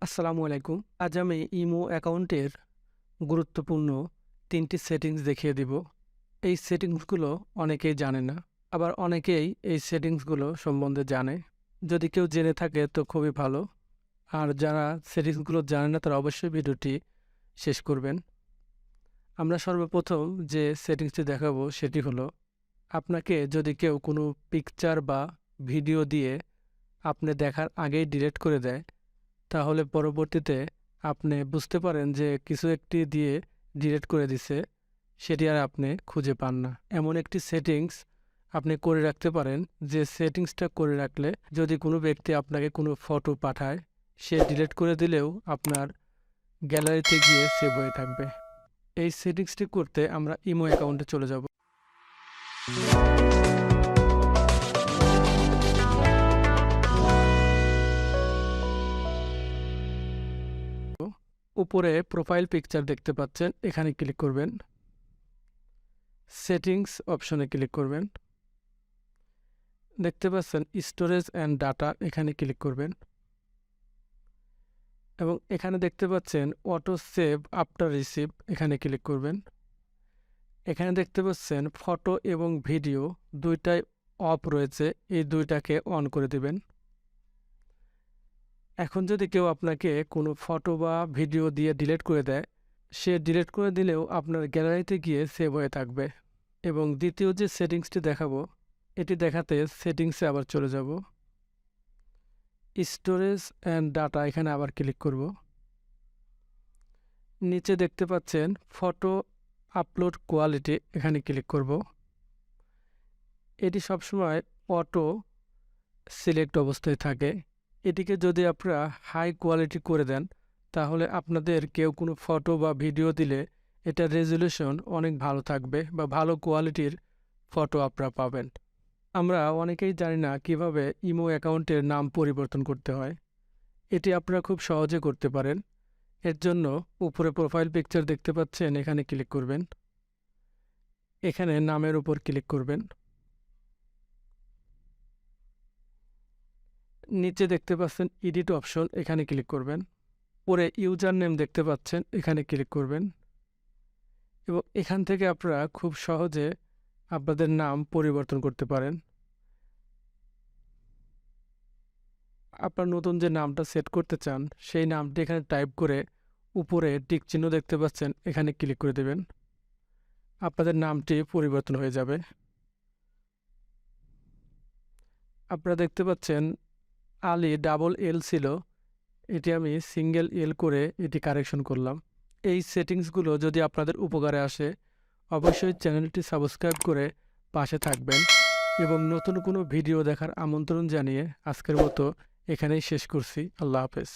আসসালামু আলাইকুম। আজ আমি ইমো অ্যাকাউন্টের গুরুত্বপূর্ণ ৩টি সেটিংস দেখিয়ে দিব। এই সেটিংসগুলো অনেকেই জানে না। আবার অনেকেই এই সেটিংসগুলো সম্বন্ধে জানে। যদি কেউ জেনে থাকে তো খুবই ভালো। আর যারা সেটিংসগুলো জানে না তারা অবশ্যই ভিডিওটি শেষ করবেন। আমরা সর্বপ্রথম যে সেটিংসটি দেখাবো সেটি হলো, আপনাকে যদি কেউ কোনো পিকচার বা ভিডিও দিয়ে আপনি দেখার আগেই ডিলিট করে দেয়, তাহলে পরবর্তীতে আপনি বুঝতে পারেন যে কিছু একটি দিয়ে ডিলিট করে দিছে, সেটি আর আপনি খুঁজে পান না। এমন একটি সেটিংস আপনি করে রাখতে পারেন, যে সেটিংসটা করে রাখলে যদি কোনো ব্যক্তি আপনাকে কোনো ফটো পাঠায়, সে ডিলিট করে দিলেও আপনার গ্যালারিতে গিয়ে সেভ হয়ে থাকবে। এই সেটিংসটি করতে আমরা ইমো অ্যাকাউন্টে চলে যাব। উপরে প্রোফাইল পিকচার দেখতে পাচ্ছেন, এখানে ক্লিক করবেন। সেটিংস অপশনে ক্লিক করবেন। দেখতে পাচ্ছেন স্টোরেজ অ্যান্ড ডাটা, এখানে ক্লিক করবেন এবং এখানে দেখতে পাচ্ছেন অটো সেভ আফটার রিসিভ, এখানে ক্লিক করবেন। এখানে দেখতে পাচ্ছেন ফটো এবং ভিডিও দুইটাই অফ রয়েছে, এই দুইটাকে অন করে দিবেন। এখন যদি কেউ আপনাকে কোনো ফটো বা ভিডিও দিয়ে ডিলিট করে দেয়, সে ডিলিট করে দিলেও আপনার গ্যালারিতে গিয়ে সেভ হয়ে থাকবে। এবং দ্বিতীয় যে সেটিংসটি দেখাবো, এটি দেখাতে সেটিংসে আবার চলে যাব। স্টোরেজ অ্যান্ড ডাটা, এখানে আবার ক্লিক করব। নিচে দেখতে পাচ্ছেন ফটো আপলোড কোয়ালিটি, এখানে ক্লিক করব। এটি সবসময় অটো সিলেক্ট অবস্থায় থাকে। এটিকে যদি আপনারা হাই কোয়ালিটি করে দেন, তাহলে আপনাদের কেউ কোনো ফটো বা ভিডিও দিলে এটার রেজলিউশন অনেক ভালো থাকবে বা ভালো কোয়ালিটির ফটো আপনারা পাবেন। আমরা অনেকেই জানি না কিভাবে ইমো অ্যাকাউন্টের নাম পরিবর্তন করতে হয়। এটি আপনারা খুব সহজে করতে পারেন। এর জন্য উপরে প্রোফাইল পিকচার দেখতে পাচ্ছেন, এখানে ক্লিক করবেন। এখানে নামের উপর ক্লিক করবেন। নিচে দেখতে পাচ্ছেন এডিট অপশন, এখানে ক্লিক করবেন। পরে ইউজার নেম দেখতে পাচ্ছেন, এখানে ক্লিক করবেন এবং এখান থেকে আপনারা খুব সহজে আপনাদের নাম পরিবর্তন করতে পারেন। আপনার নতুন যে নামটা সেট করতে চান, সেই নামটি এখানে টাইপ করে উপরে টিক চিহ্ন দেখতে পাচ্ছেন, এখানে ক্লিক করে দেবেন। আপনাদের নামটি পরিবর্তন হয়ে যাবে। আপনারা দেখতে পাচ্ছেন আলী ডাবল এল ছিল, এটি আমি সিঙ্গেল এল করে এটি কারেকশন করলাম। এই সেটিংসগুলো যদি আপনাদের উপকারে আসে, অবশ্যই চ্যানেলটি সাবস্ক্রাইব করে পাশে থাকবেন এবং নতুন কোনো ভিডিও দেখার আমন্ত্রণ জানিয়ে আজকের মতো এখানেই শেষ করছি। আল্লাহ হাফেজ।